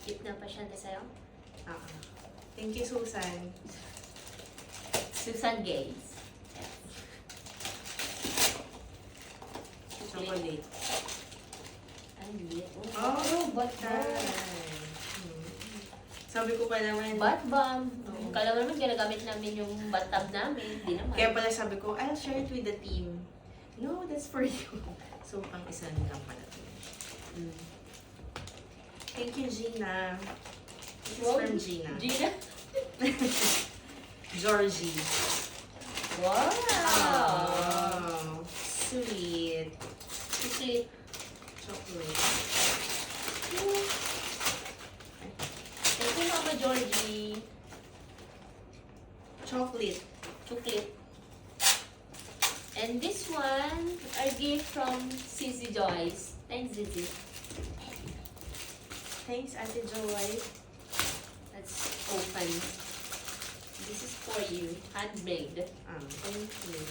Gift na pasyente sa'yo? Ah. Thank you, Susan. Susan Gates. Chocolate. Ay, liit. Oh, Batbomb. Sabi ko pa naman. Batbomb. Oo. Kala mo naman ginagamit namin yung bathtub namin. Hindi naman. Kaya pala sabi ko, I'll share it with the team. No, that's for you. So, pang isa lang pala to. Thank you, Gina. This is from Gina. Gina? Georgie. Wow! Oh, sweet. Sweet. Chocolate. Thank you, Mama Georgie. Chocolate. Chocolate. And this one, a gift from Sissy Joyce. Thanks, Sissy. Thanks, Ate Joy. Let's open. This is for you. Handmade. Thank you.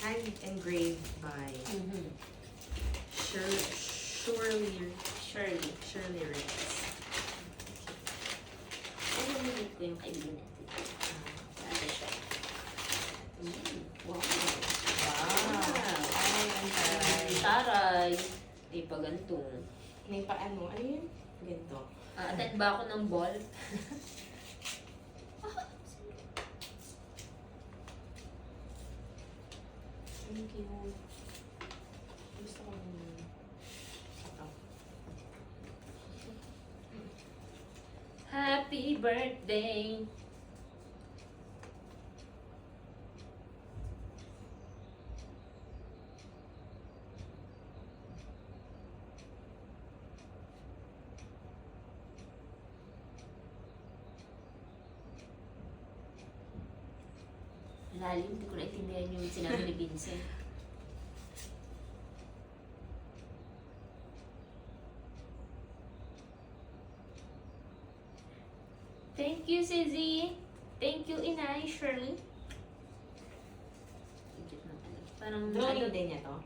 Hand engraved by Shirley Ricks. Ano nilip ko yung kaibigan natin? Ano siya? Wow. Ay, Taray. Ay, pagantong. may paano? Ano yun? Ganito. Attend ba ako ng ball? Thank you. Gusto ko ito. Happy birthday! Lalim, hindi ko naintindihan yung sinabi ni Vincent. Thank you, Sizzy. Thank you, Inay, Shirley. Parang Drawing din niya to?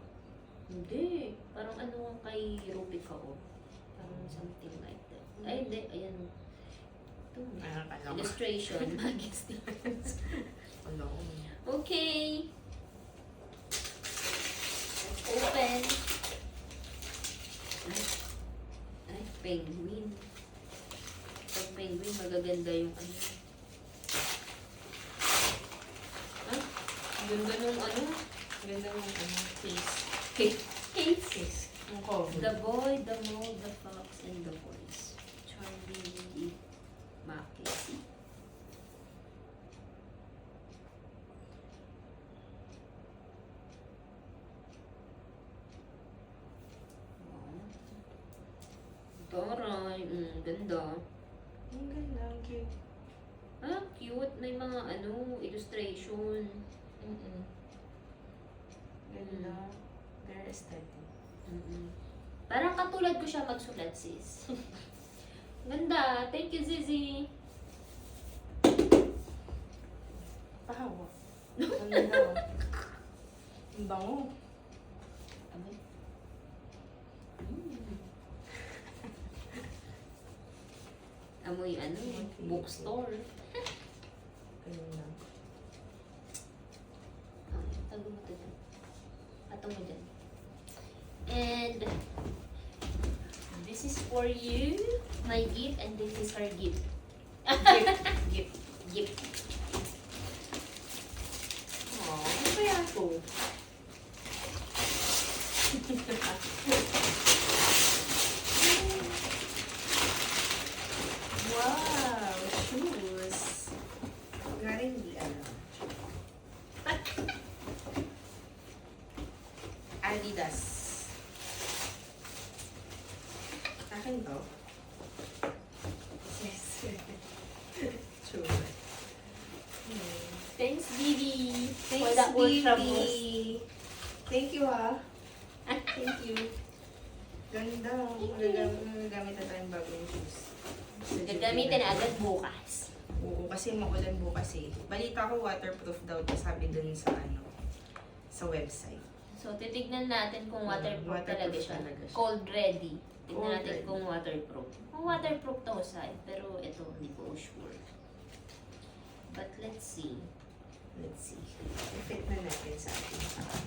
Hindi. Parang ano kay Ruby ka, oh. Parang something like that. Ay, hindi. Ayan. Ito. Illustration. Magic stickers. Hello. Okay. Let's open. Ay, penguin. Pag penguin, magaganda yung ano. Ah, ganda nung ano. Ganda ng case. Case. Case. Yung cover. The boy, the mole, the fox, and the horse. Charlie Mackey. Taray, ganda. Ang ganda. Ang cute. Ah, cute. May mga ano, illustration. Ganda. Very aesthetic. Parang katulad ko siya magsulat, sis. Ganda. Thank you, Zizi. Pahawa. Ang ganda. Ang bango. Amoy. Amoy ano, bookstore. Ganda. Tago mo ito dyan. Atong mo dyan. And this is for you, my gift, and this is her gift. Gift. Gift. Aww. Ano kaya ito? Wow! Shoes! Galing di alam. Adidas. Akin to? Yes. Sure. Thanks, Bibi. Thanks, for the ultra boost. Bibi. Thank you, ha. Thank you. Ganda. Magagamit na tayong bagong shoes. Gagamitin na agad bukas. Oo, kasi maulan bukas eh. Balita ko waterproof daw to, sabi dun sa ano, sa website. So, titignan natin kung waterproof, Waterproof talaga siya. talaga siya. Cold ready. Tingnan natin kung waterproof. Kung waterproof to sa pero ito hindi ko sure. But let's see. Let's see. I-fit na natin sa atin.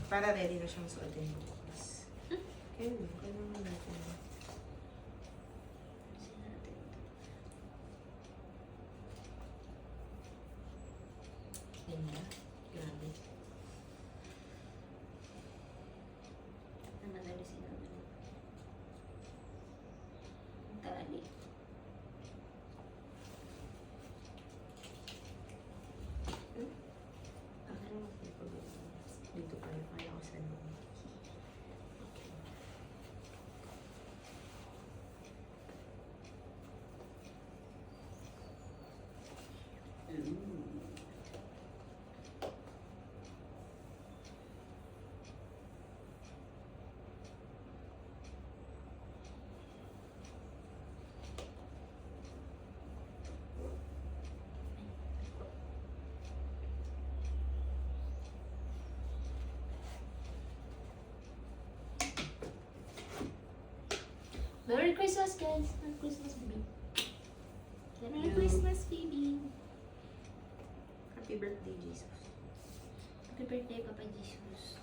Para ready na siyang suotin mo bukas. Kaya naman natin. Tingnan natin. Ganda. Grabe. Naman alisin natin. Ang tali. Dito pala kaya ako sa loob. Merry Christmas, guys! Merry Christmas, baby. Merry you. Christmas, baby. Happy birthday, Jesus. Happy birthday, Papa Jesus.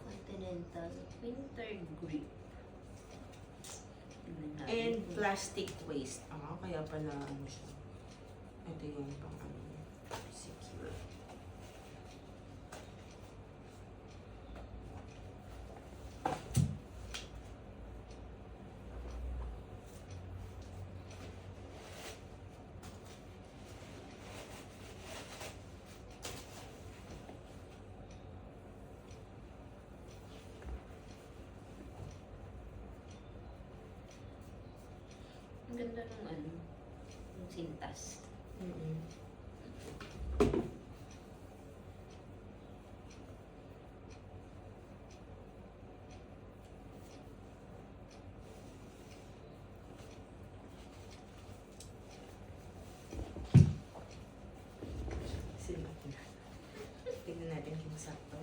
Continental winter grip. Tingnan natin And kung- plastic waste. Kaya pala ano siya. Ito yung pang ano niya. Secure. Ang ganda ng ano, yung sintas. Mm-mm. Silat na. Tignan natin kung sakto.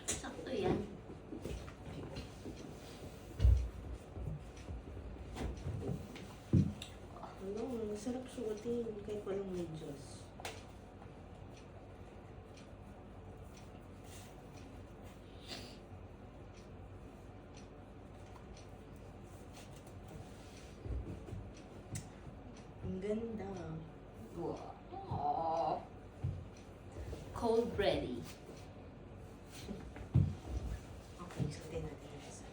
Sakto yan. Ano, masarap suotin kahit walang medyas. Ang ganda. Wow. Cold ready. Okay, suotin natin yung isa.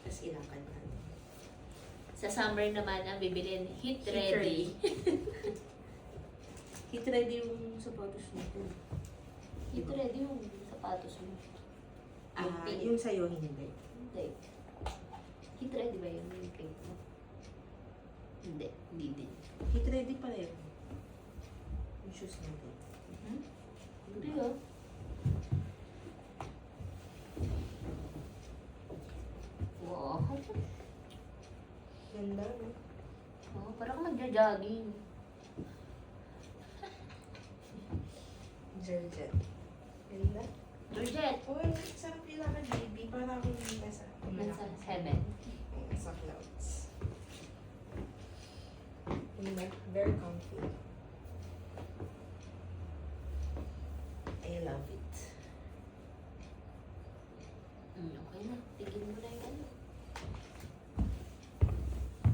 Tapos ilakad natin. Sa summer naman ang bibilin heat Heat ready. Heat ready yung sapatos natin. Heat ready yung sapatos mo. pink. Yung sa'yo hindi. Hindi. Heat ready ba yun? Yung pink mo? Hindi. Hindi din. Heat ready pala yun. Yung shoes natin. Hindi oh. Wow. Ganda, no? Oh, parang magja-jogging. Georgette. Ganda. Georgette. Uy, sarap yung lakad, baby. Para akong nasa Nasa heaven. Nasa clouds. Ganda. Very comfy. I love it. Okay na. Tigil mo na yung ano.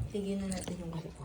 Tignan na natin yung ko.